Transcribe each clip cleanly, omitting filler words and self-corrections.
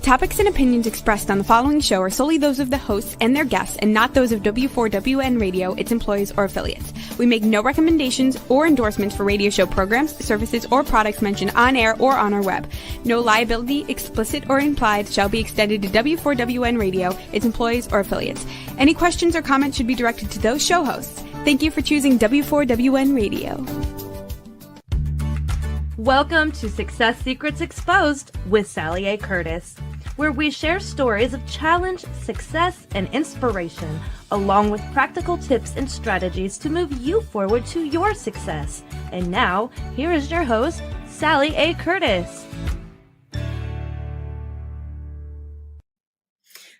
The topics and opinions expressed on the following show are solely those of the hosts and their guests and not those of W4WN Radio, its employees, or affiliates. We make no recommendations or endorsements for radio show programs, services, or products mentioned on air or on our web. No liability, explicit or implied, shall be extended to W4WN Radio, its employees, or affiliates. Any questions or comments should be directed to those show hosts. Thank you for choosing W4WN Radio. Welcome to Success Secrets Exposed with Sally A. Curtis, where we share stories of challenge, success, and inspiration, along with practical tips and strategies to move you forward to your success. And now, here is your host, Sally A. Curtis.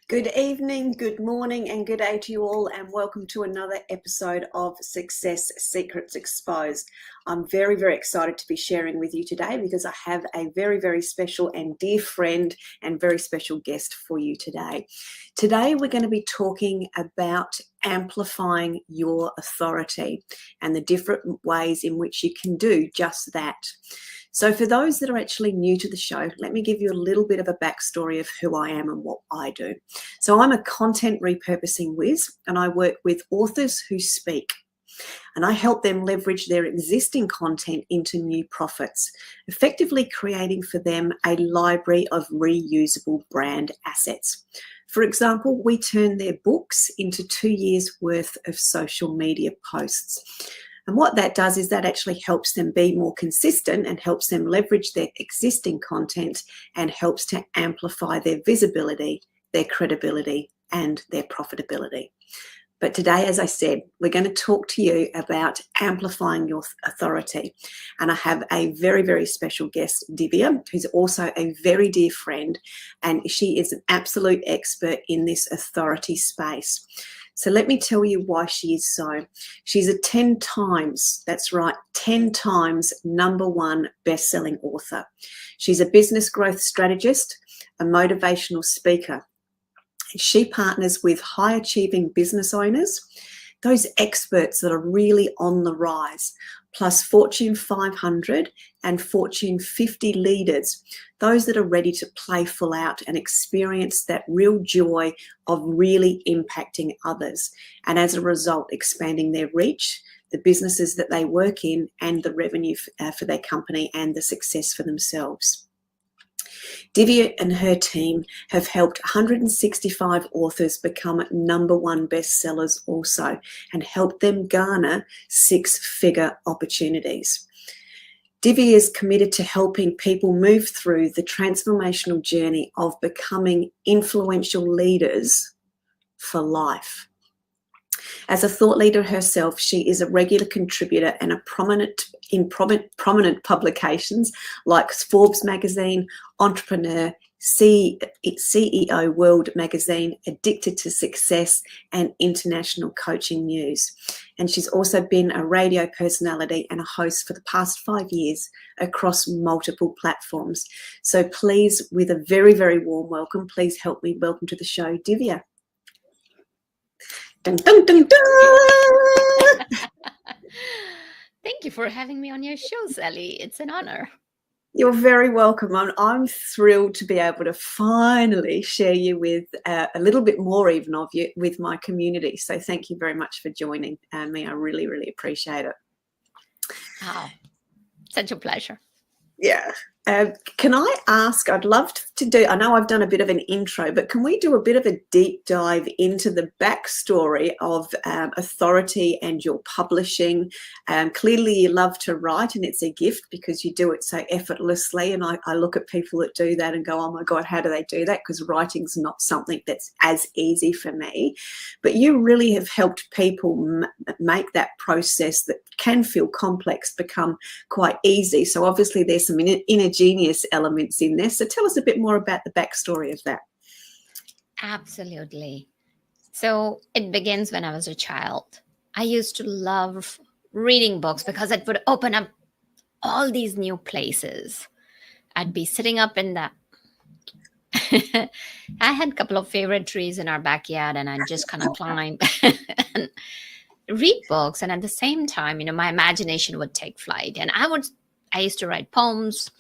Good evening, good morning, and good day to you all, and welcome to another episode of Success Secrets Exposed. I'm very, very excited to be sharing with you today because I have a very, very special and dear friend and very special guest for you today. Today, we're going to be talking about amplifying your authority and the different ways in which you can do just that. So for those that are actually new to the show, let me give you a little bit of a backstory of who I am and what I do. So I'm a content repurposing whiz, and I work with authors who speak. And I help them leverage their existing content into new profits, effectively creating for them a library of reusable brand assets. For example, we turn their books into 2 years' worth of social media posts. And what that does is that actually helps them be more consistent and helps them leverage their existing content and helps to amplify their visibility, their credibility, and their profitability. But today, as I said, we're going to talk to you about amplifying your authority. And I have a very, very special guest, Divya, who's also a very dear friend, and she is an absolute expert in this authority space. So let me tell you why she is so. She's a 10 times, that's right, 10 times #1 best-selling author. She's a business growth strategist, a motivational speaker. She partners with high-achieving business owners, those experts that are really on the rise, plus Fortune 500 and Fortune 50 leaders, those that are ready to play full out and experience that real joy of really impacting others. And as a result, expanding their reach, the businesses that they work in, and the revenue for their company and the success for themselves. Divya and her team have helped 165 authors become #1 bestsellers also, and helped them garner 6-figure opportunities. Divya is committed to helping people move through the transformational journey of becoming influential leaders for life. As a thought leader herself, she is a regular contributor and prominent publications like Forbes magazine, Entrepreneur, CEO World magazine, Addicted to Success, and International Coaching News. And she's also been a radio personality and a host for the past 5 years across multiple platforms. So please, with a very, very warm welcome, please help me welcome to the show, Divya. Dun, dun, dun, dun. Thank you for having me on your show, Sally. It's an honor. You're very welcome. I'm thrilled to be able to finally share you with a little bit more even of you with my community. So thank you very much for joining me. I really, really appreciate it. Oh, such a pleasure. Yeah. Can I ask, I'd love to do, I know I've done a bit of an intro, but can we do a bit of a deep dive into the backstory of authority and your publishing? Clearly you love to write, and it's a gift because you do it so effortlessly. And I look at people that do that and go, oh my God, how do they do that? Because writing's not something that's as easy for me. But you really have helped people make that process that can feel complex become quite easy. So obviously there's some inner genius elements in there. So tell us a bit more about the backstory of that. Absolutely. So it begins when I was a child. I used to love reading books because it would open up all these new places. I'd be sitting up in the I had a couple of favorite trees in our backyard, and I'd just kind of climb and read books. And at the same time, my imagination would take flight. And I used to write poems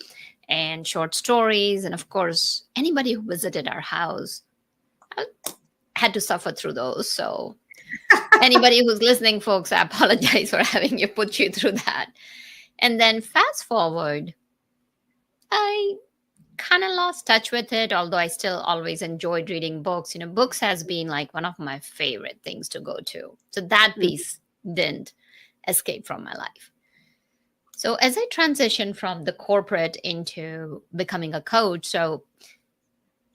and short stories. And of course, anybody who visited our house had to suffer through those. So anybody who's listening, folks, I apologize for having you put you through that. And then fast forward, I kind of lost touch with it, although I still always enjoyed reading books. Books has been like one of my favorite things to go to. So that piece didn't escape from my life. So as I transitioned from the corporate into becoming a coach, so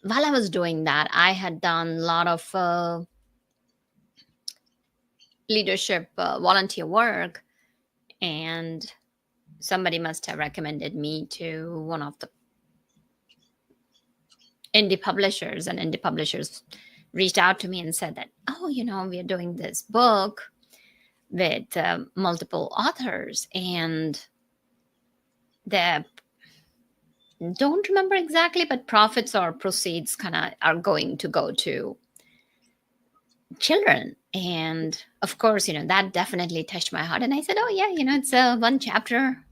while I was doing that, I had done a lot of leadership volunteer work, and somebody must have recommended me to one of the indie publishers, and indie publishers reached out to me and said that, oh, we are doing this book with multiple authors, and the don't remember exactly, but profits or proceeds kind of are going to go to children. And of course, that definitely touched my heart. And I said, oh yeah, it's one chapter.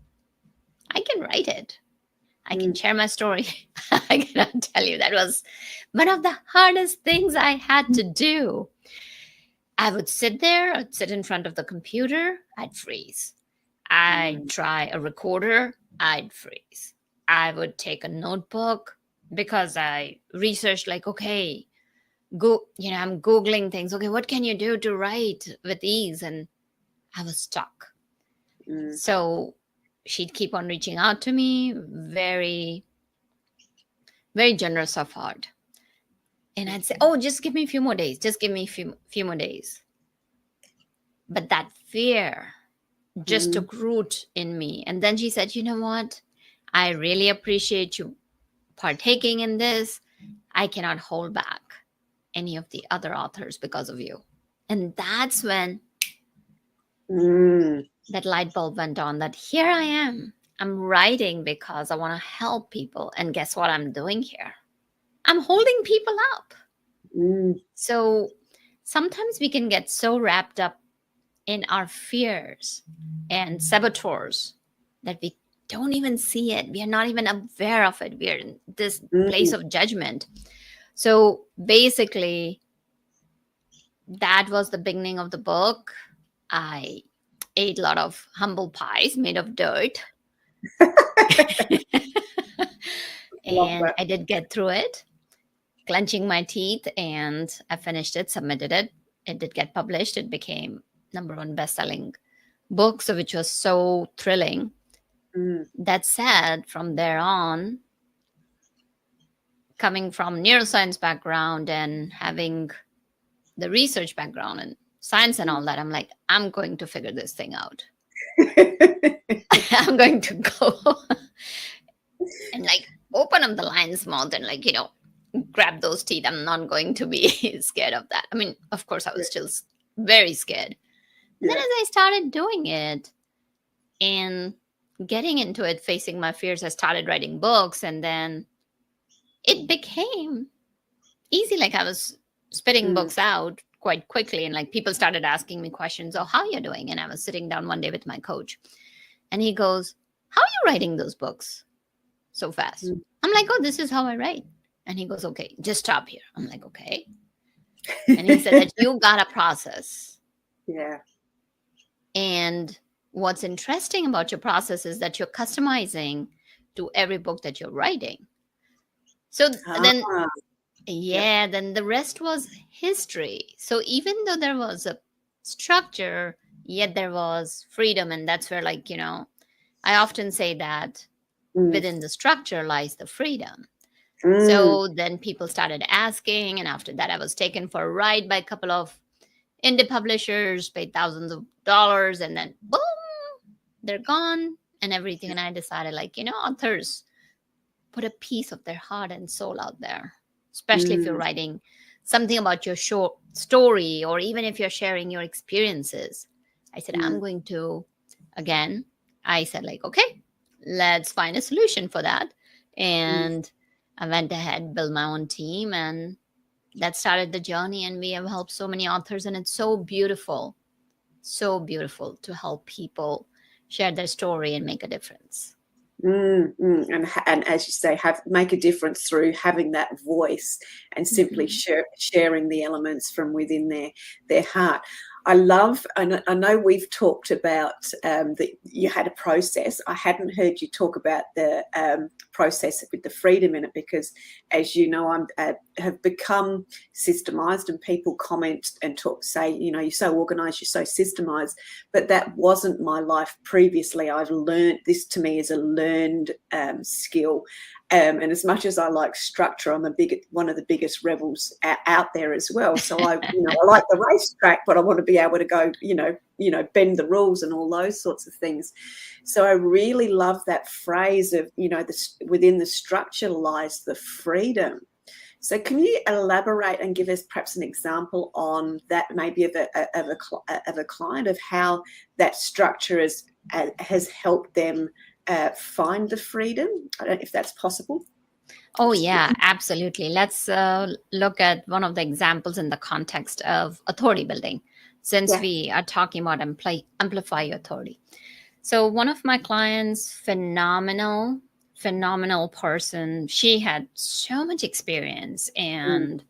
I can write it. I can share my story. I cannot tell you, that was one of the hardest things I had to do. I would sit there, I'd sit in front of the computer, I'd freeze. I'd try a recorder, I'd freeze. I would take a notebook because I researched like, okay, I'm Googling things. Okay, what can you do to write with ease? And I was stuck. So she'd keep on reaching out to me, very, very generous of heart. And I'd say, oh, just give me a few more days. Just give me a few more days. But that fear just took root in me. And then she said, you know what? I really appreciate you partaking in this. I cannot hold back any of the other authors because of you. And that's when that light bulb went on, that here I am. I'm writing because I want to help people. And guess what I'm doing here? I'm holding people up. So sometimes we can get so wrapped up in our fears and saboteurs that we don't even see it. We are not even aware of it. We are in this place of judgment. So basically, that was the beginning of the book. I ate a lot of humble pies made of dirt. And I did get through it, clenching my teeth, and I finished it, submitted it. It did get published. It became #1 best-selling book, so which was so thrilling. That said, from there on, coming from neuroscience background and having the research background and science and all that, I'm like, I'm going to figure this thing out. I'm going to go and like open up the lion's mouth and like, grab those teeth. I'm not going to be scared of that. I mean, of course, I was still very scared. And then as I started doing it and getting into it, facing my fears, I started writing books, and then it became easy. Like I was spitting books out quite quickly, and like people started asking me questions, oh, how are you doing? And I was sitting down one day with my coach, and he goes, how are you writing those books so fast? I'm like, oh, this is how I write. And he goes, okay, just stop here. I'm like, okay. And he said that you got a process. Yeah. And what's interesting about your process is that you're customizing to every book that you're writing. So then, then the rest was history. So even though there was a structure, yet there was freedom. And that's where, like, I often say that within the structure lies the freedom. So then people started asking, and after that, I was taken for a ride by a couple of indie publishers, paid thousands of dollars, and then boom, they're gone and everything. And I decided, like, authors put a piece of their heart and soul out there, especially if you're writing something about your short story, or even if you're sharing your experiences. I said, I'm going to, again, I said, like, okay, let's find a solution for that. And I went ahead, built my own team, and that started the journey. And we have helped so many authors, and it's so beautiful to help people share their story and make a difference. And as you say, make a difference through having that voice and simply sharing the elements from within their heart. I know we've talked about that you had a process. I hadn't heard you talk about the process with the freedom in it, because, as you know, I have become systemized, and people comment and say, you're so organized, you're so systemized, but that wasn't my life previously. I've learned this. To me, is a learned skill. And as much as I like structure, I'm one of the biggest rebels out there as well. So I like the racetrack, but I want to be able to go, bend the rules and all those sorts of things. So I really love that phrase of, within the structure lies the freedom. So can you elaborate and give us perhaps an example on that, maybe of a client, of how that structure has helped them find the freedom? I don't know if that's possible. Oh, yeah, absolutely. Let's look at one of the examples in the context of authority building, since we are talking about amplify your authority. So one of my clients, phenomenal person. She had so much experience and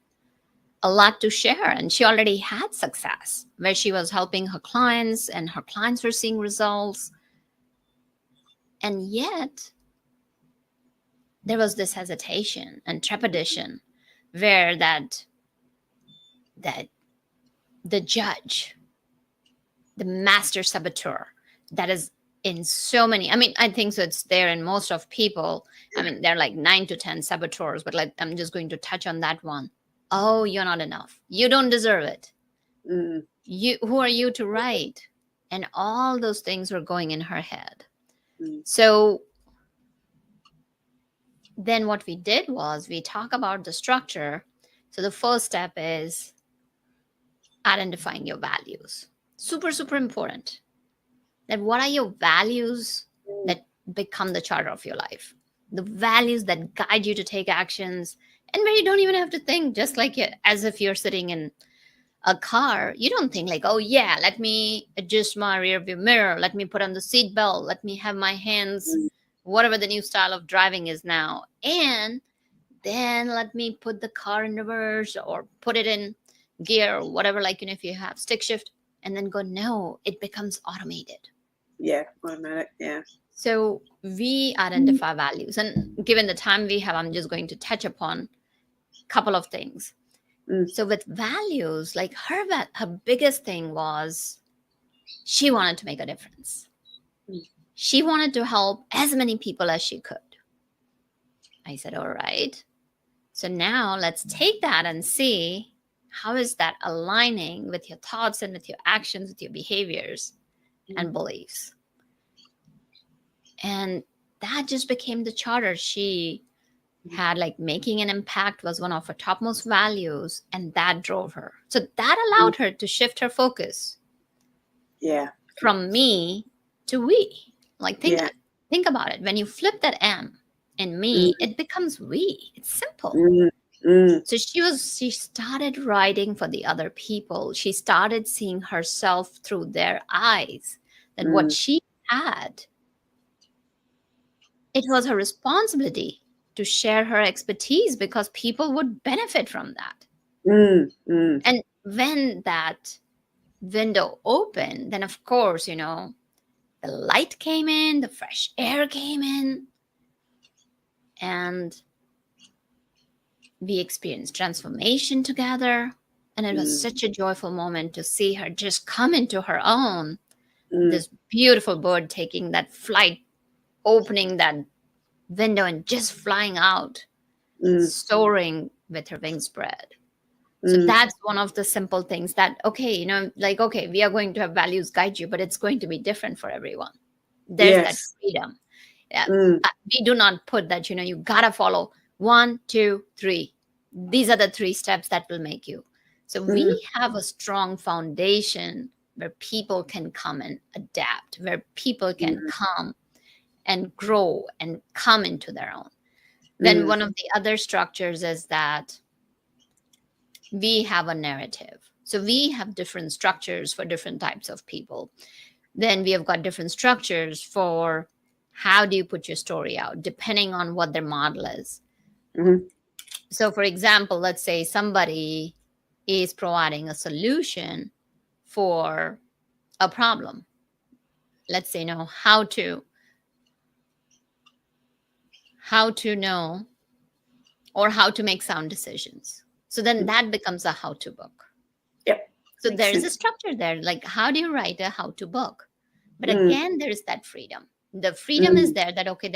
a lot to share. And she already had success where she was helping her clients and her clients were seeing results. And yet there was this hesitation and trepidation where that the judge, the master saboteur, that is in so many, I think so it's there in most of people. There are like 9 to 10 saboteurs, but I'm just going to touch on that one. Oh, you're not enough. You don't deserve it. Who are you to write? And all those things were going in her head. So then what we did was we talk about the structure. So the first step is identifying your values. Super, super important. That what are your values that become the charter of your life? The values that guide you to take actions, and where you don't even have to think, just like as if you're sitting in a car. You don't think like, oh yeah, let me adjust my rear view mirror. Let me put on the seat belt. Let me have my hands, whatever the new style of driving is now. And then let me put the car in reverse or put it in gear or whatever, if you have stick shift, and then go, no, it becomes automated. Yeah, automatic, yeah. So we identify values. And given the time we have, I'm just going to touch upon a couple of things. So with values, like her biggest thing was she wanted to make a difference. She wanted to help as many people as she could. I said, all right. So now let's take that and see how is that aligning with your thoughts and with your actions, with your behaviors and beliefs. And that just became the charter. She had making an impact was one of her topmost values, and that drove her. So that allowed her to shift her focus. Yeah. From me to we. Think about it. When you flip that M in me, it becomes we. It's simple. So she started writing for the other people. She started seeing herself through their eyes. That what she had, it was her responsibility to share her expertise because people would benefit from that. And when that window opened, then of course, the light came in, the fresh air came in, and we experienced transformation together. And it was such a joyful moment to see her just come into her own. This beautiful bird taking that flight, opening that window and just flying out, soaring with her wings spread. So that's one of the simple things that, okay, we are going to have values guide you, but it's going to be different for everyone. There's that freedom. Yeah. We do not put that, you got to follow 1, 2, 3. These are the 3 steps that will make you. So we have a strong foundation where people can come and adapt, where people can come and grow and come into their own. Then one of the other structures is that we have a narrative. So we have different structures for different types of people. Then we have got different structures for how do you put your story out, depending on what their model is. Mm-hmm. So, for example, let's say somebody is providing a solution for a problem. Let's say, how to know or how to make sound decisions. So then that becomes a how-to book. Yep. So Makes there is a sense. structure there. Like, how do you write a how-to book? But Mm, again, there is that freedom. The freedom is mm, there that, okay,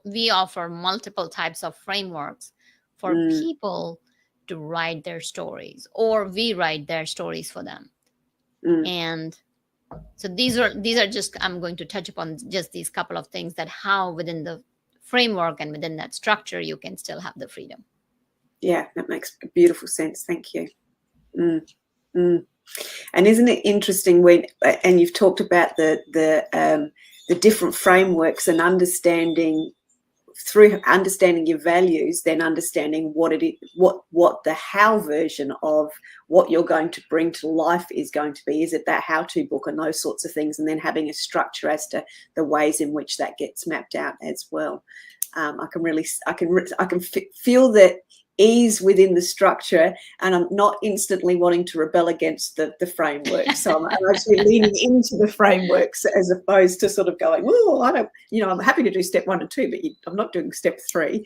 we offer multiple types of frameworks for mm, people to write their stories, or we write their stories for them. mm. And so these are just, I'm going to touch upon just these couple of things, that how within the framework and within that structure you can still have the freedom. Yeah, that makes beautiful sense. Thank you. Mm, mm. And isn't it interesting and you've talked about the different frameworks and understanding, through understanding your values, then understanding what it is, what the how version of what you're going to bring to life is going to be. Is it that how-to book and those sorts of things, and then having a structure as to the ways in which that gets mapped out as well. I can feel that ease within the structure, and I'm not instantly wanting to rebel against the framework. So I'm actually leaning into the frameworks as opposed to sort of going, oh, I don't, I'm happy to do step 1 and 2, but I'm not doing step 3,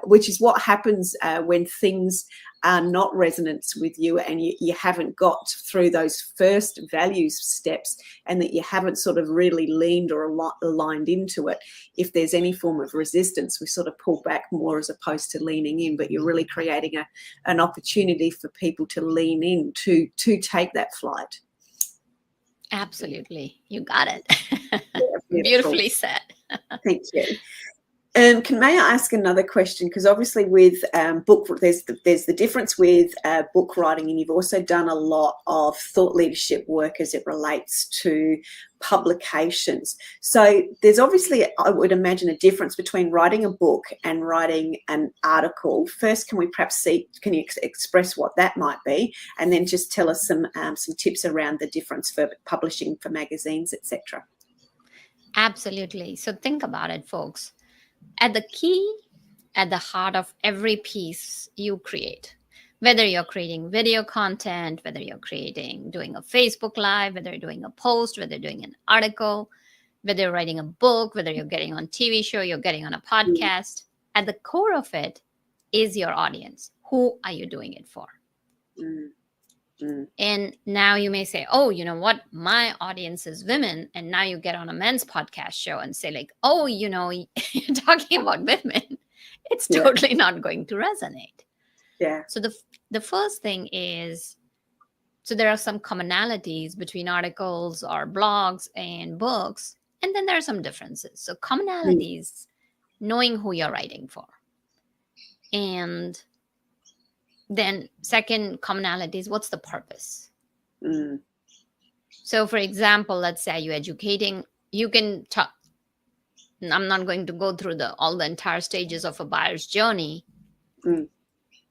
which is what happens when things are not resonance with you, and you haven't got through those first values steps, and that you haven't sort of really leaned or aligned into it. If there's any form of resistance, we sort of pull back more as opposed to leaning in, but you're really creating an opportunity for people to lean in to take that flight. Absolutely. You got it. Yeah, Beautifully said. Thank you. May I ask another question? Because obviously with book, there's the difference with book writing, and you've also done a lot of thought leadership work as it relates to publications. So there's obviously, I would imagine, a difference between writing a book and writing an article. First, can you express what that might be, and then just tell us some tips around the difference for publishing for magazines, etc. Absolutely. So think about it, folks. At the heart of every piece you create, whether you're creating video content, whether you're doing a Facebook Live, whether you're doing a post, whether you're doing an article, whether you're writing a book, whether you're getting on TV show, you're getting on a podcast, at the core of it is your audience. Who are you doing it for? Mm. Mm. And now you may say, oh, you know what? My audience is women. And now you get on a men's podcast show and say, like, oh, you're talking about women. It's totally not going to resonate. Yeah. So the first thing is, so there are some commonalities between articles or blogs and books. And then there are some differences. So commonalities, knowing who you're writing for. And then second commonality is, what's the purpose? Mm. So for example, let's say you're educating, you can talk. I'm not going to go through all the entire stages of a buyer's journey. Mm.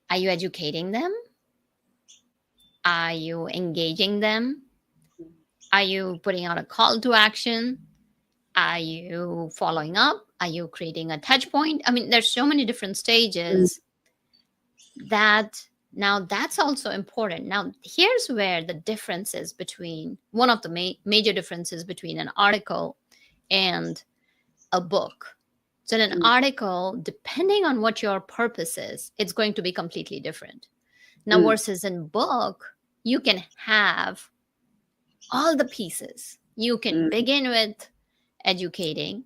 Are you educating them? Are you engaging them? Are you putting out a call to action? Are you following up? Are you creating a touch point? I mean, there's so many different stages that now that's also important. Now, here's where the differences between one of the major differences between an article and a book. So in an article, depending on what your purpose is, it's going to be completely different. Now, versus in book, you can have all the pieces. You can begin with educating,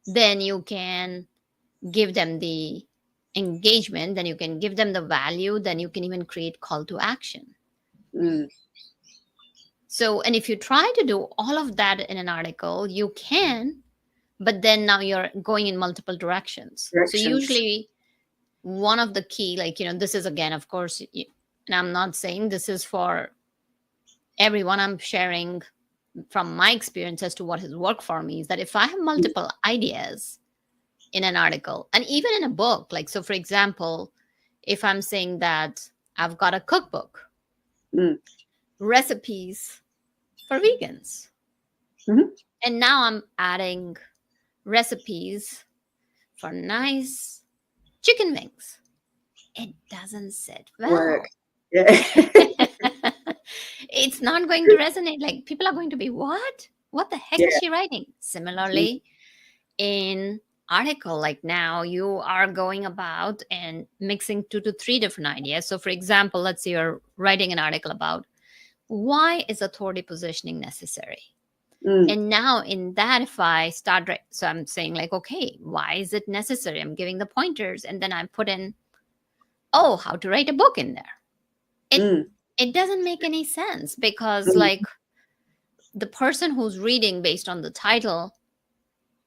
then you can give them the engagement, then you can give them the value, then you can even create call to action. So, and if you try to do all of that in an article, you can, but then now you're going in multiple directions. So usually one of the key, this is, again, of course, and I'm not saying this is for everyone, I'm sharing from my experience as to what has worked for me, is that if I have multiple ideas in an article and even in a book, so for example, if I'm saying that I've got a cookbook, recipes for vegans, and now I'm adding recipes for nice chicken wings. It doesn't sit well. Work. Yeah. It's not going to resonate. Like, people are going to be, what the heck Yeah. is she writing? Similarly, in article, like now you are going about and mixing 2 to 3 different ideas. So for example, let's say you're writing an article about why is authority positioning necessary. And now in that, if I start, so I'm saying like, okay, why is it necessary? I'm giving the pointers, and then I put in, how to write a book in there. It doesn't make any sense, because like the person who's reading based on the title,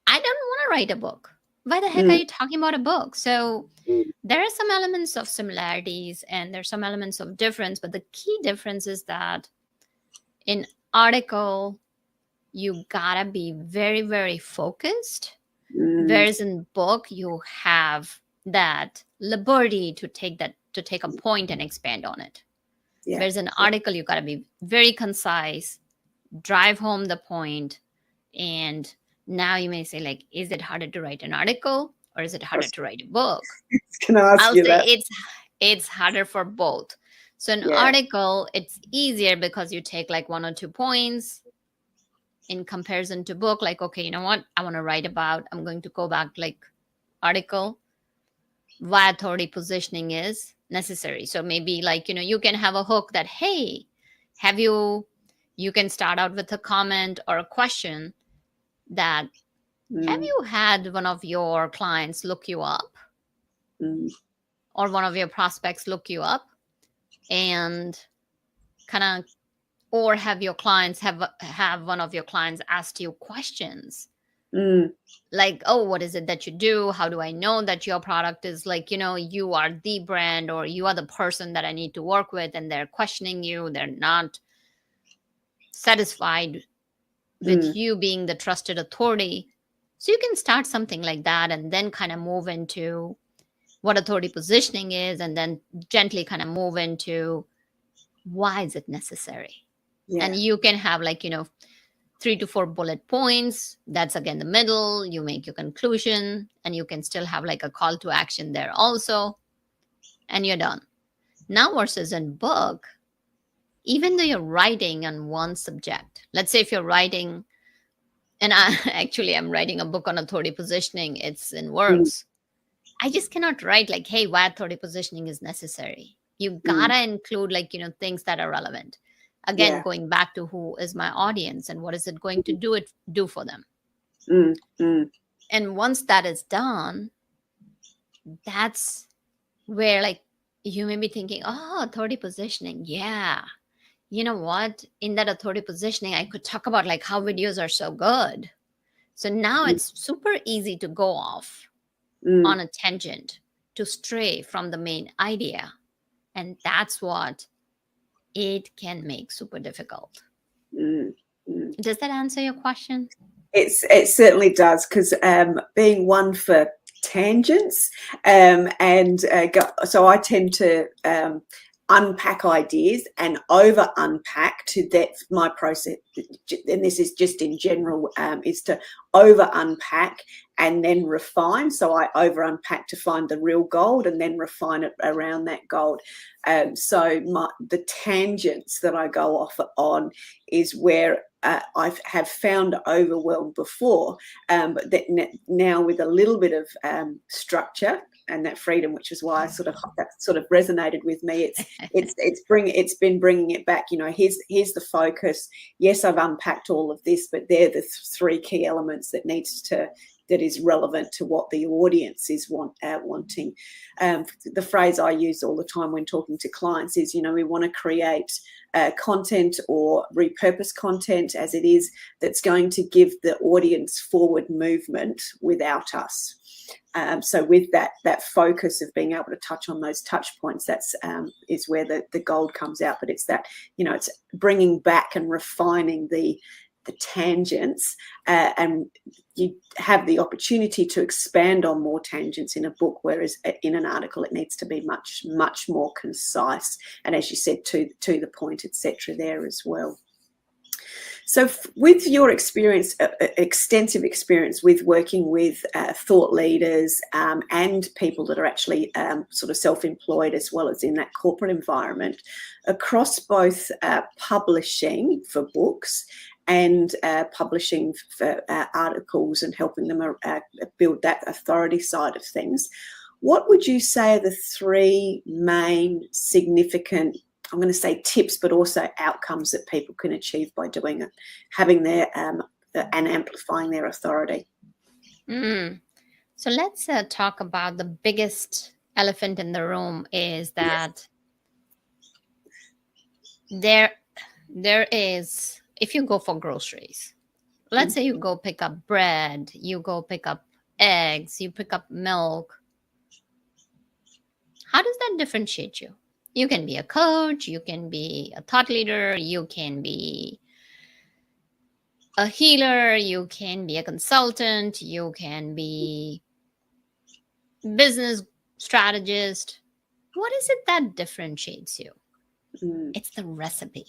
I don't want to write a book. Why the heck are you talking about a book? So there are some elements of similarities and there's some elements of difference, but the key difference is that in article, you gotta be very, very focused. Whereas in book, you have that liberty to take a point and expand on it. Yeah. Whereas in article, you gotta be very concise, drive home the point. And now you may say, like, is it harder to write an article or is it harder to write a book? Can I ask I'll you say that? it's harder for both. So an article, it's easier because you take like 1 or 2 points in comparison to book. Like, okay, you know what? I want to write about, I'm going to go back like article, why authority positioning is necessary. So maybe like, you can have a hook that, hey, you can start out with a comment or a question that, have you had one of your clients look you up or one of your prospects look you up, and kind of, or have your clients have one of your clients asked you questions like, what is it that you do? How do I know that your product is like, you are the brand, or you are the person that I need to work with, and they're questioning you, they're not satisfied with you being the trusted authority. So you can start something like that and then kind of move into what authority positioning is, and then gently kind of move into why is it necessary. And you can have like 3 to 4 bullet points. That's again the middle. You make your conclusion, and you can still have like a call to action there also, and you're done. Now versus in book, even though you're writing on one subject, let's say if you're writing, and I'm writing a book on authority positioning, it's in works. I just cannot write like, hey, why authority positioning is necessary. You gotta include like, things that are relevant. Again, going back to who is my audience and what is it going to do for them. And once that is done, that's where like you may be thinking, authority positioning. Yeah. You know what? In that authority positioning, I could talk about like how videos are so good. So now it's super easy to go off on a tangent, to stray from the main idea. And that's what it can make super difficult. Does that answer your question? It certainly does, because being one for tangents, so I tend to unpack ideas and over unpack to that. My process, and this is just in general, is to over unpack and then refine. So I over unpack to find the real gold and then refine it around that gold. So the tangents that I go off on is where I have found overwhelmed before, but that now with a little bit of structure and that freedom, which is why that sort of resonated with me. It's been bringing it back. Here's the focus. Yes, I've unpacked all of this, but they're the 3 key elements that is relevant to what the audience is wanting. The phrase I use all the time when talking to clients is, we want to create content or repurpose content as it is that's going to give the audience forward movement without us. So with that focus of being able to touch on those touch points, that's is where the gold comes out. But it's that, it's bringing back and refining the tangents, and you have the opportunity to expand on more tangents in a book, whereas in an article it needs to be much, much more concise, and as you said, to the point, etc. there as well. So with your experience, extensive experience with working with thought leaders and people that are actually sort of self-employed as well as in that corporate environment, across both publishing for books and publishing for articles and helping them build that authority side of things, what would you say are the three main significant, I'm going to say tips, but also outcomes that people can achieve by doing it, having their and amplifying their authority? So let's talk about the biggest elephant in the room is that there is, if you go for groceries, let's say you go pick up bread, you go pick up eggs, you pick up milk. How does that differentiate you? You can be a coach, you can be a thought leader, you can be a healer, you can be a consultant, you can be business strategist. What is it that differentiates you? It's the recipe.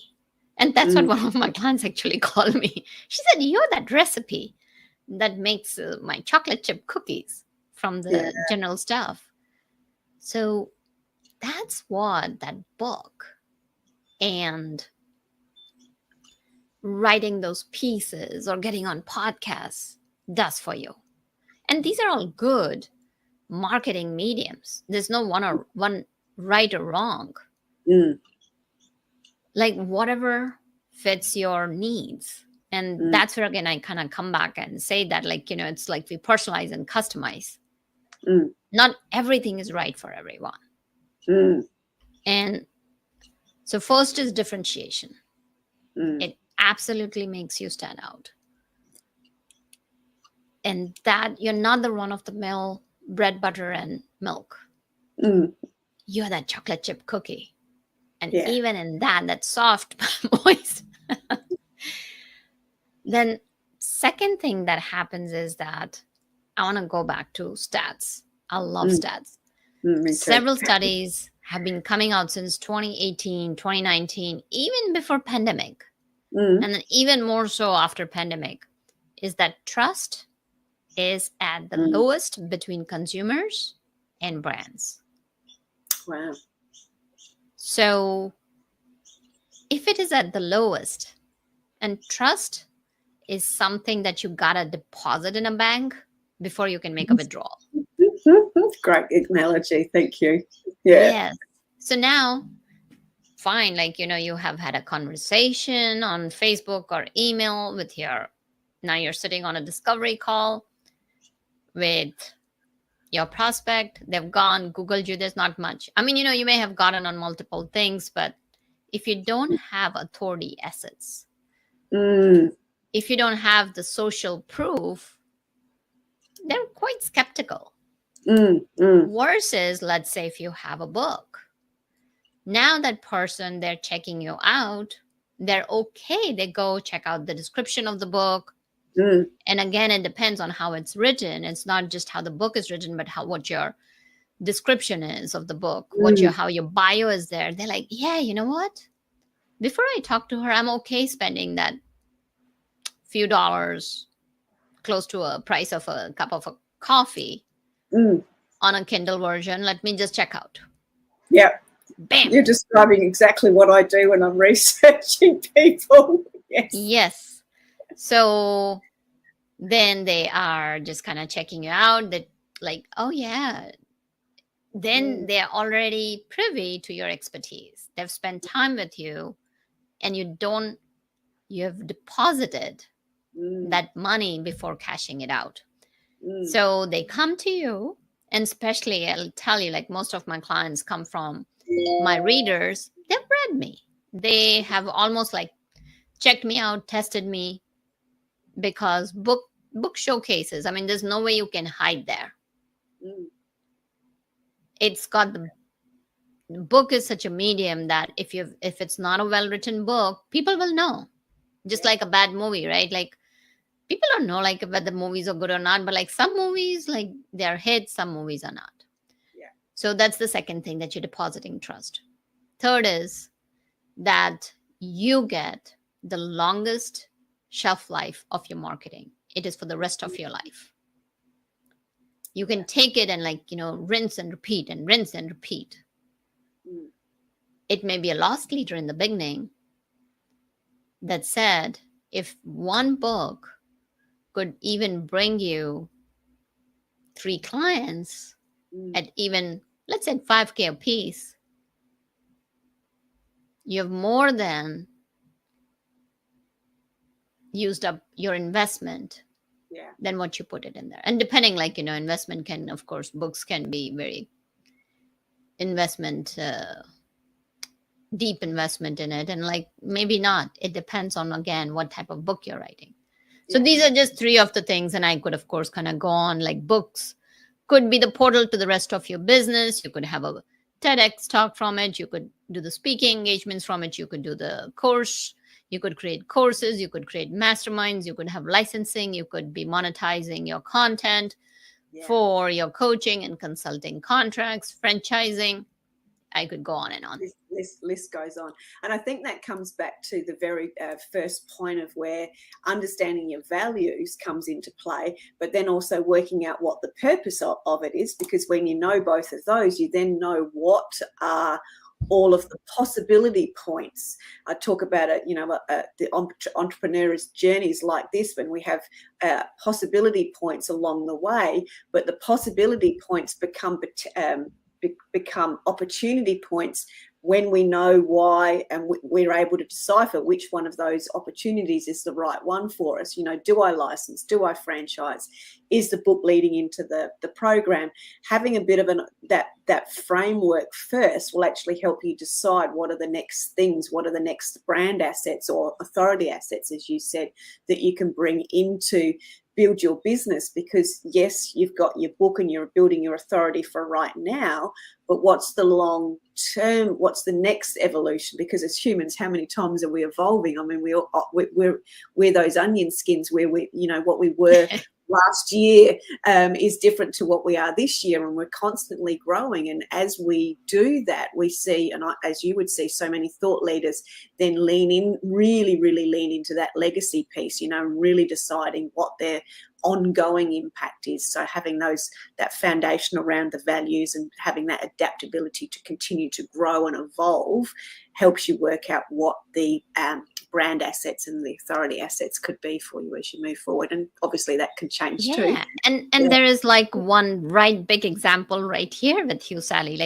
And that's what one of my clients actually called me. She said, you're that recipe that makes my chocolate chip cookies from the general stuff. So that's what that book and writing those pieces or getting on podcasts does for you. And these are all good marketing mediums. There's no one right or wrong. Like whatever fits your needs. And that's where, again, I kind of come back and say that, like, it's like we personalize and customize. Not everything is right for everyone. And so first is differentiation. It absolutely makes you stand out. And that you're not the run-of-the-mill bread, butter, and milk. You're that chocolate chip cookie. And even in that soft, moist. Then second thing that happens is that I want to go back to stats. I love stats. Several studies have been coming out since 2018, 2019, even before pandemic. And then even more so after pandemic, is that trust is at the lowest between consumers and brands. Wow. So if it is at the lowest, and trust is something that you gotta deposit in a bank before you can make a withdrawal. Great analogy. Thank you. Yes. So now, fine, like, you have had a conversation on Facebook or email with now you're sitting on a discovery call with your prospect. They've gone, Googled you. There's not much. I mean, you may have gotten on multiple things, but if you don't have authority assets, if you don't have the social proof, they're quite skeptical. Versus, let's say, if you have a book. Now that person, they're checking you out. They're okay. They go check out the description of the book. And again, it depends on how it's written. It's not just how the book is written, but what your description is of the book, how your bio is there. They're like, yeah, you know what? Before I talk to her, I'm okay spending that few dollars, close to a price of a cup of a coffee on a Kindle version. Let me just check out. Yeah. Bam. You're describing exactly what I do when I'm researching people. Yes. So then they are just kind of checking you out. That like, oh yeah. Then they're already privy to your expertise. They've spent time with you, and you have deposited that money before cashing it out. So they come to you, and especially I'll tell you, like most of my clients come from my readers. They've read me. They have almost like checked me out, tested me, because book showcases. I mean, there's no way you can hide there. It's got the book is such a medium that if it's not a well-written book, people will know. Just like a bad movie, right? Like people don't know like whether the movies are good or not, but like some movies, like they're hits, some movies are not. So that's the second thing, that you're depositing trust. Third is that you get the longest shelf life of your marketing. It is for the rest of your life. You can take it and rinse and repeat and rinse and repeat. It may be a lost leader in the beginning that said, if one book could even bring you 3 clients at even, let's say, $5,000 a piece, you have more than used up your investment than what you put it in there. And depending, investment can, of course, books can be very investment, deep investment in it, and maybe not. It depends on, again, what type of book you're writing. So these are just 3 of the things, and I could, of course, kind of go on. Books could be the portal to the rest of your business. You could have a TEDx talk from it. You could do the speaking engagements from it. You could do the course. You could create courses. You could create masterminds. You could have licensing. You could be monetizing your content for your coaching and consulting contracts, franchising. I could go on and on. This list goes on. And I think that comes back to the very first point of where understanding your values comes into play, but then also working out what the purpose of it is, because when you know both of those, you then know what are all of the possibility points. I talk about it, the entrepreneur's journeys like this, when we have possibility points along the way, but the possibility points become opportunity points when we know why, and we're able to decipher which one of those opportunities is the right one for us. Do I license? Do I franchise? Is the book leading into the program? Having a bit of that framework first will actually help you decide what are the next things, what are the next brand assets or authority assets, as you said, that you can bring into build your business. Because yes, you've got your book and you're building your authority for right now, but what's the long term? What's the next evolution? Because as humans, how many times are we evolving? I mean, we're those onion skins where what we were last year is different to what we are this year, and we're constantly growing. And as we do that, we see, and as you would see, so many thought leaders then really lean into that legacy piece, really deciding what their ongoing impact is. So having that foundation around the values and having that adaptability to continue to grow and evolve helps you work out what the brand assets and the authority assets could be for you as you move forward. And obviously that can change too. And there is one right big example right here with you, Sally.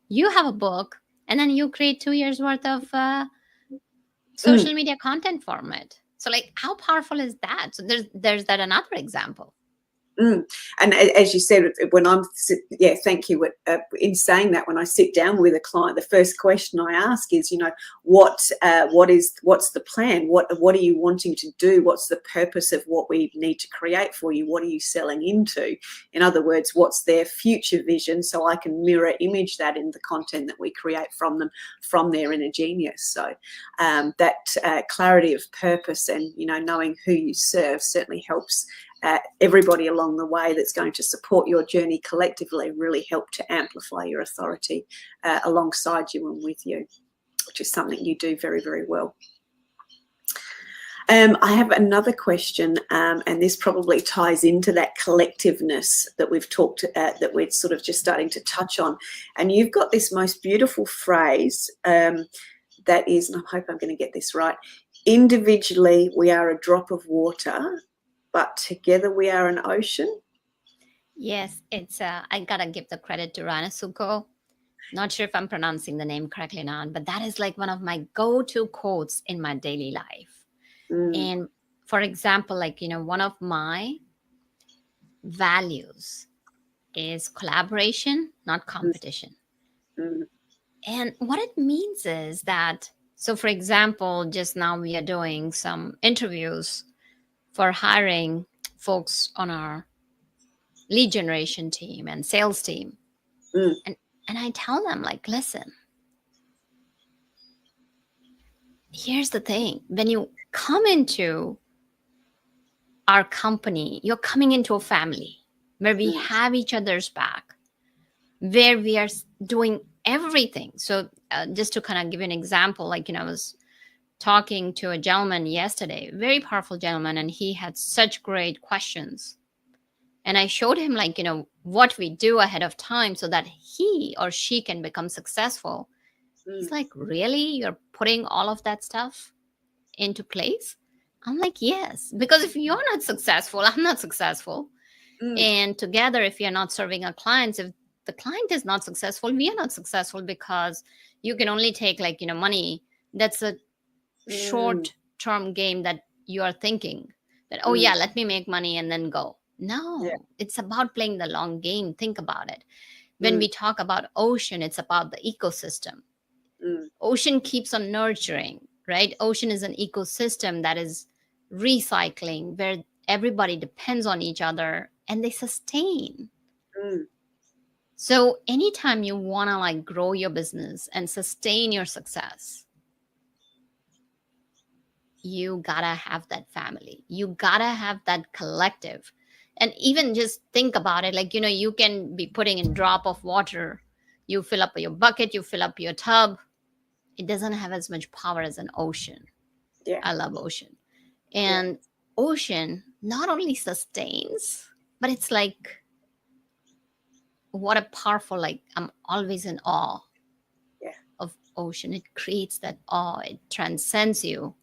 You have a book and then you create 2 years worth of social media content from it. So how powerful is that? So there's that another example. And as you said, thank you. In saying that, when I sit down with a client, the first question I ask is, what's the plan? What are you wanting to do? What's the purpose of what we need to create for you? What are you selling into? In other words, what's their future vision? So I can mirror image that in the content that we create from them, from their inner genius. So that clarity of purpose and, knowing who you serve certainly helps everybody along the way that's going to support your journey collectively really help to amplify your authority alongside you and with you, which is something you do very, very well. I have another question, and this probably ties into that collectiveness that we've talked that we're sort of just starting to touch on. And you've got this most beautiful phrase that is, and I hope I'm going to get this right, individually we are a drop of water, but together we are an ocean. Yes, it's I gotta give the credit to Ranasuko. Not sure if I'm pronouncing the name correctly now, but that is one of my go-to quotes in my daily life. And for example, one of my values is collaboration, not competition. And what it means is that, so for example, just now we are doing some interviews for hiring folks on our lead generation team and sales team. And I tell them, listen, here's the thing. When you come into our company, you're coming into a family where we have each other's back, where we are doing everything. So just to kind of give you an example, I was talking to a gentleman yesterday, very powerful gentleman, and he had such great questions. And I showed him, like, what we do ahead of time so that he or she can become successful. He's like, really? You're putting all of that stuff into place? I'm like, yes, because if you're not successful, I'm not successful. And together, if you're not serving our clients, if the client is not successful, we are not successful, because you can only take, like, money. That's a short term game that you are thinking that, oh yeah, let me make money and then go. No, it's about playing the long game. Think about it. When we talk about ocean, it's about the ecosystem. Ocean keeps on nurturing, right? Ocean is an ecosystem that is recycling, where everybody depends on each other and they sustain. So anytime you want to, like, grow your business and sustain your success, you gotta have that family. You gotta have that collective. And even just think about it, like, you can be putting a drop of water, you fill up your bucket, you fill up your tub. It doesn't have as much power as an ocean. I love ocean. And ocean not only sustains, but it's like, what a powerful, like, I'm always in awe of ocean. It creates that awe. It transcends you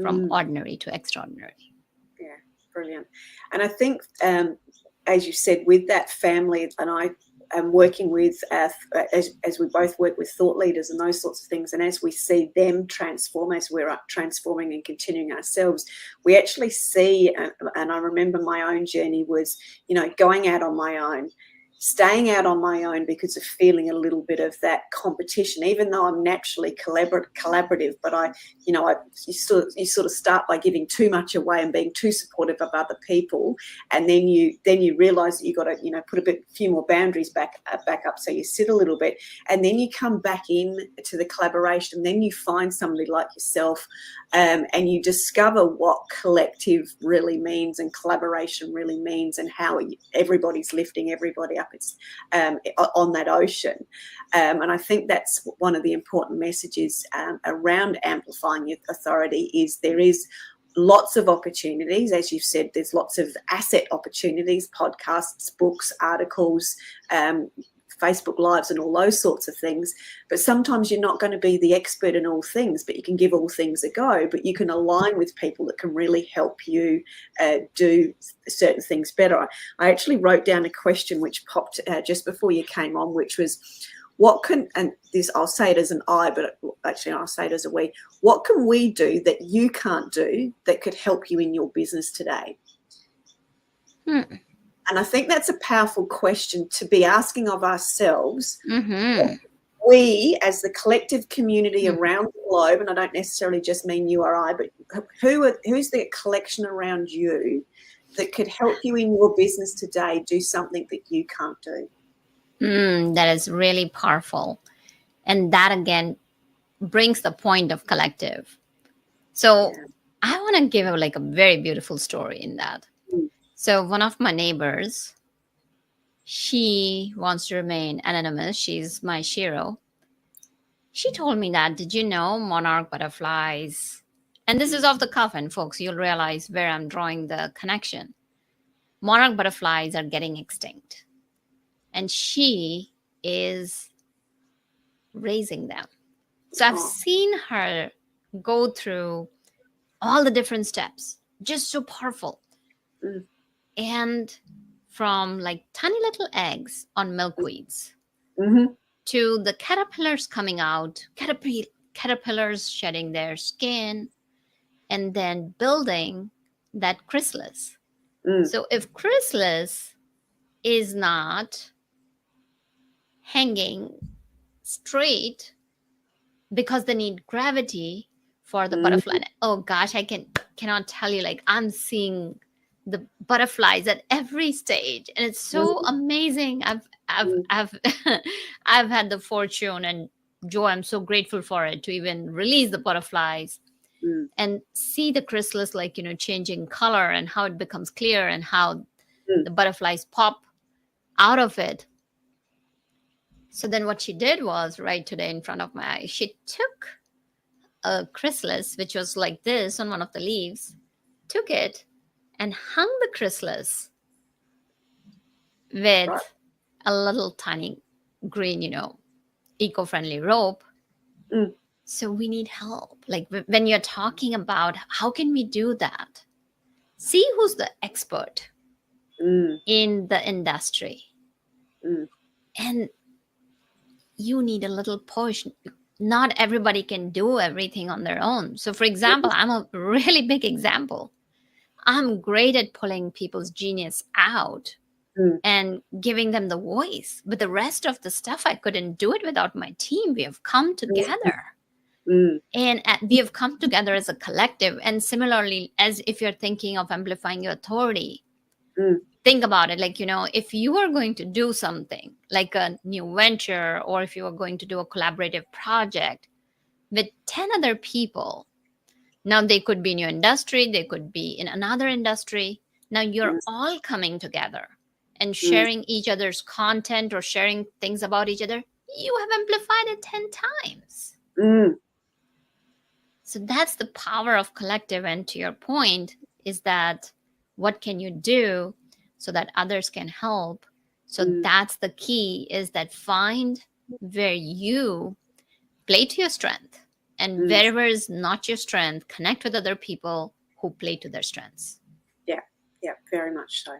from ordinary to extraordinary. Yeah, brilliant. And I think, as you said, with that family, and I am working with, as we both work with thought leaders and those sorts of things, and as we see them transform, as we're transforming and continuing ourselves, we actually see, and I remember my own journey was, going out on my own, staying out on my own because of feeling a little bit of that competition, even though I'm naturally collaborative. But you sort of start by giving too much away and being too supportive of other people, and then you realise that you got to put few more boundaries back up, so you sit a little bit, and then you come back in to the collaboration. Then you find somebody like yourself, and you discover what collective really means and collaboration really means, and how everybody's lifting everybody up. It's on that ocean, and I think that's one of the important messages around amplifying your authority. Is there is lots of opportunities, as you've said. There's lots of asset opportunities: podcasts, books, articles, Facebook Lives, and all those sorts of things. But sometimes you're not going to be the expert in all things, but you can give all things a go. But you can align with people that can really help you do certain things better. I actually wrote down a question which popped just before you came on, which was, and this, I'll say it as an I, but actually I'll say it as a we. What can we do that you can't do that could help you in your business today? And I think that's a powerful question to be asking of ourselves. We, as the collective community around the globe, and I don't necessarily just mean you or I, but who's the collection around you that could help you in your business today do something that you can't do? That is really powerful. And that, again, brings the point of collective. So I want to give a very beautiful story in that. So one of my neighbors, she wants to remain anonymous. She's my Shiro. She told me that, did you know monarch butterflies, and this is off the cuff, and folks, you'll realize where I'm drawing the connection. Monarch butterflies are getting extinct, and she is raising them. So I've seen her go through all the different steps, just so powerful. And from tiny little eggs on milkweeds to the caterpillars coming out, caterpillars shedding their skin, and then building that chrysalis. So if chrysalis is not hanging straight because they need gravity for the butterfly. Oh gosh, I cannot tell you, I'm seeing the butterflies at every stage, and it's so amazing. I've I've had the fortune and joy, I'm so grateful for it, to even release the butterflies and see the chrysalis changing color, and how it becomes clear, and how the butterflies pop out of it. So then what she did was, right today in front of my eyes, she took a chrysalis, which was like this on one of the leaves, took it and hung the chrysalis with Right. a little tiny green, eco-friendly rope. Mm. So we need help. Like when you're talking about how can we do that, see who's the expert Mm. in the industry. Mm. And you need a little push. Not everybody can do everything on their own. So for example, I'm a really big example. I'm great at pulling people's genius out Mm. and giving them the voice. But the rest of the stuff, I couldn't do it without my team. We have come together. Mm. And we have come together as a collective. And similarly, as if you're thinking of amplifying your authority, Mm. think about it. Like, if you are going to do something like a new venture, or if you are going to do a collaborative project with 10 other people, now they could be in your industry, they could be in another industry. Now you're Mm. all coming together and Mm. sharing each other's content or sharing things about each other. You have amplified it 10 times. Mm. So that's the power of collective. And to your point, is that what can you do so that others can help? So Mm. that's the key, is that find where you play to your strength, and Mm. wherever is not your strength, connect with other people who play to their strengths. Yeah, very much so.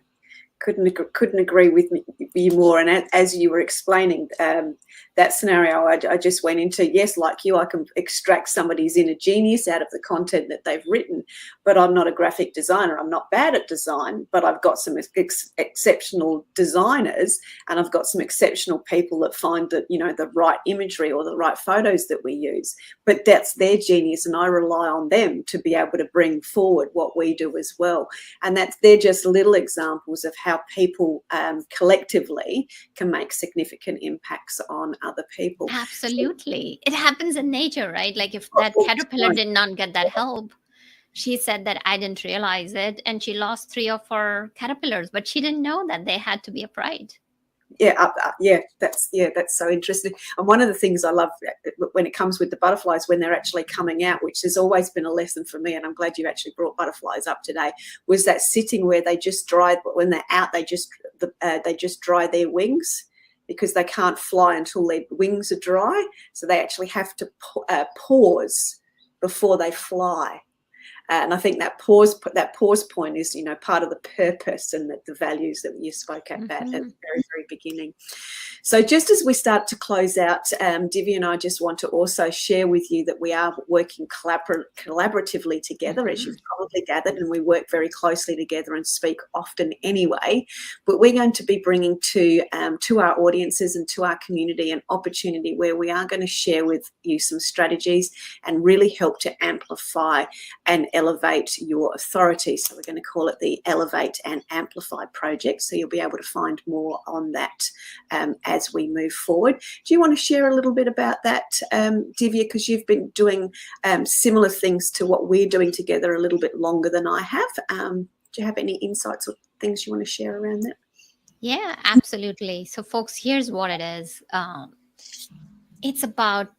Couldn't agree with you more. And as you were explaining that scenario, I just went into, yes, like you, I can extract somebody's inner genius out of the content that they've written, but I'm not a graphic designer. I'm not bad at design, but I've got some exceptional designers, and I've got some exceptional people that find that, the right imagery or the right photos that we use. But that's their genius, and I rely on them to be able to bring forward what we do as well. And they're just little examples of how people collectively can make significant impacts on other people. Absolutely. It happens in nature, right? Like if that caterpillar did not get that help, she said that I didn't realize it, and she lost 3 of her caterpillars, but she didn't know that they had to be upright. That's so interesting. And one of the things I love when it comes with the butterflies, when they're actually coming out, which has always been a lesson for me, and I'm glad you actually brought butterflies up today, was that sitting where they just dry. When they're out, they just dry their wings, because they can't fly until their wings are dry. So they actually have to pause before they fly. And I think that pause point is, part of the purpose and the values that you spoke at at the very, very beginning. So just as we start to close out, Divya and I just want to also share with you that we are working collaboratively together, as you've probably gathered, and we work very closely together and speak often anyway. But we're going to be bringing to our audiences and to our community an opportunity where we are going to share with you some strategies and really help to amplify and elevate your authority. So we're going to call it the Elevate and Amplify Project. So you'll be able to find more on that as we move forward. Do you want to share a little bit about that, Divya? Because you've been doing similar things to what we're doing together a little bit longer than I have. Do you have any insights or things you want to share around that? Yeah, absolutely. So folks, here's what it is. It's about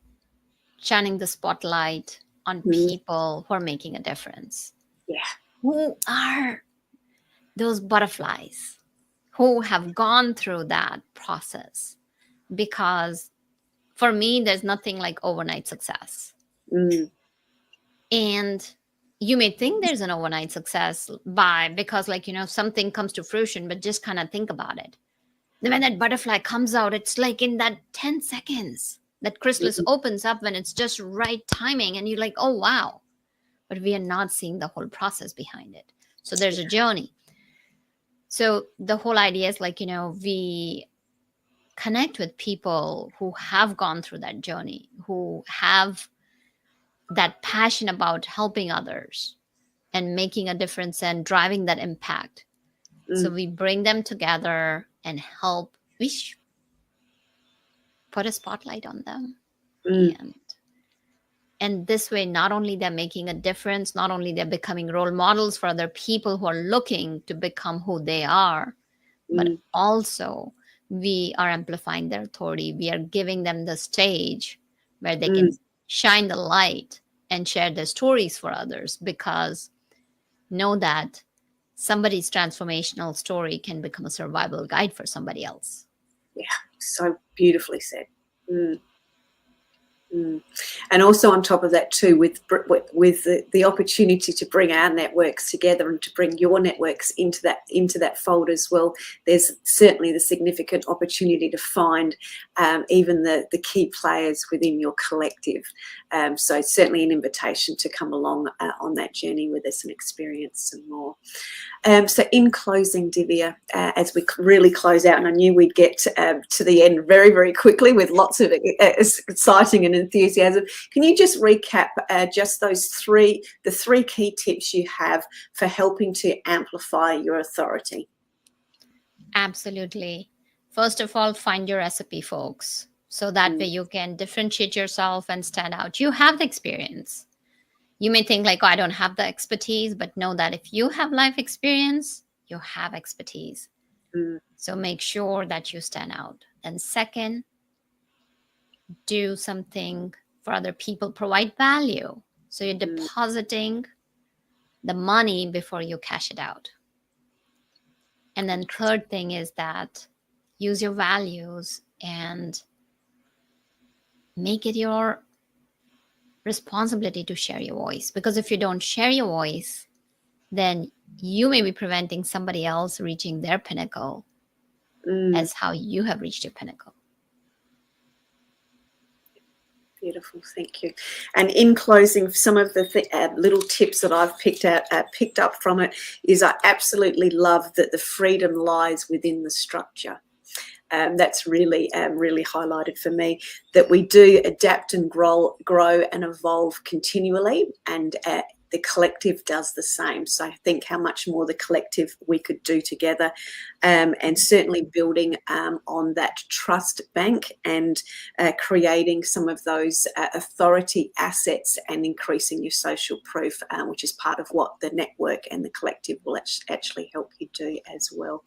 shining the spotlight on people who are making a difference. Yeah. Who are those butterflies who have gone through that process? Because for me, there's nothing like overnight success. And you may think there's an overnight success because something comes to fruition, but just kind of think about it. When that butterfly comes out, it's like in that 10 seconds. That chrysalis opens up when it's just right timing, and you're like, oh, wow. But we are not seeing the whole process behind it. So there's a journey. So the whole idea is we connect with people who have gone through that journey, who have that passion about helping others and making a difference and driving that impact. So we bring them together and help. We put a spotlight on them. And this way, not only they're making a difference, not only they're becoming role models for other people who are looking to become who they are, but also we are amplifying their authority. We are giving them the stage where they can shine the light and share their stories for others, because know that somebody's transformational story can become a survival guide for somebody else. Yeah, so beautifully said. Mm. Mm. And also on top of that too, with the opportunity to bring our networks together and to bring your networks into that fold as well, there's certainly the significant opportunity to find even the key players within your collective. So certainly an invitation to come along on that journey with us and experience some more. So in closing, Divya, as we really close out, and I knew we'd get to the end very, very quickly with lots of exciting and enthusiasm, can you just recap just the three key tips you have for helping to amplify your authority? Absolutely. First of all, find your recipe, folks. So that way you can differentiate yourself and stand out. You have the experience. You may think like, oh, I don't have the expertise, but know that if you have life experience, you have expertise. So make sure that you stand out. And second, do something for other people, provide value. So you're depositing the money before you cash it out. And then third thing is that use your values and make it your responsibility to share your voice. Because if you don't share your voice, then you may be preventing somebody else reaching their pinnacle as how you have reached your pinnacle. Beautiful, thank you. And in closing, some of the little tips that I've picked up from it is I absolutely love that the freedom lies within the structure. That's really highlighted for me, that we do adapt and grow and evolve continually, and the collective does the same. So I think how much more the collective we could do together, and certainly building on that trust bank and creating some of those authority assets and increasing your social proof, which is part of what the network and the collective will actually help you do as well.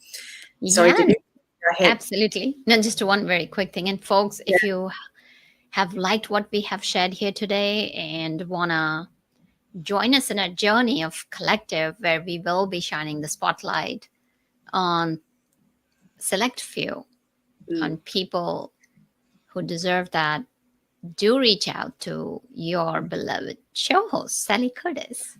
Sorry, Divya, go ahead. Absolutely. No, just one very quick thing. And folks, if you have liked what we have shared here today and want to join us in a journey of collective where we will be shining the spotlight on select few, on people who deserve that, do reach out to your beloved show host, Sally Curtis.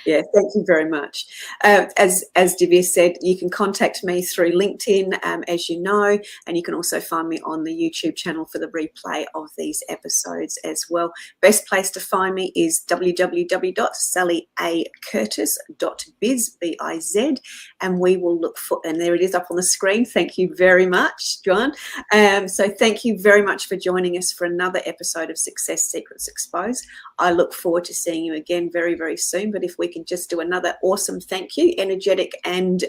Yeah, thank you very much. As Divya said, you can contact me through LinkedIn, as you know, and you can also find me on the YouTube channel for the replay of these episodes as well. Best place to find me is www.sallyacurtis.biz, B-I-Z, and we will look for, and there it is up on the screen. Thank you very much, John. So thank you very much for joining us for another episode of Success Secrets Exposed. I look forward to seeing you again very, very soon. But if we can just do another awesome thank you, energetic and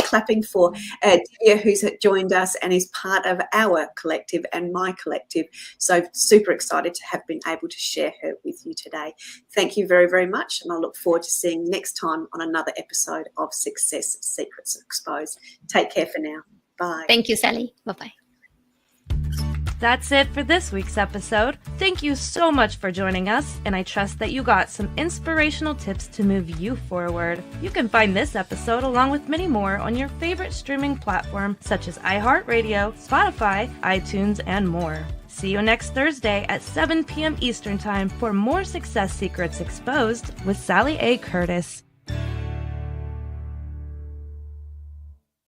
clapping for Divya, who's joined us and is part of our collective and my collective. So super excited to have been able to share her with you today. Thank you very, very much. And I look forward to seeing you next time on another episode of Success Secrets Exposed. Take care for now. Bye. Thank you, Sally. Bye-bye. That's it for this week's episode. Thank you so much for joining us, and I trust that you got some inspirational tips to move you forward. You can find this episode along with many more on your favorite streaming platform such as iHeartRadio, Spotify, iTunes, and more. See you next Thursday at 7 p.m. Eastern Time for more Success Secrets Exposed with Sally A. Curtis.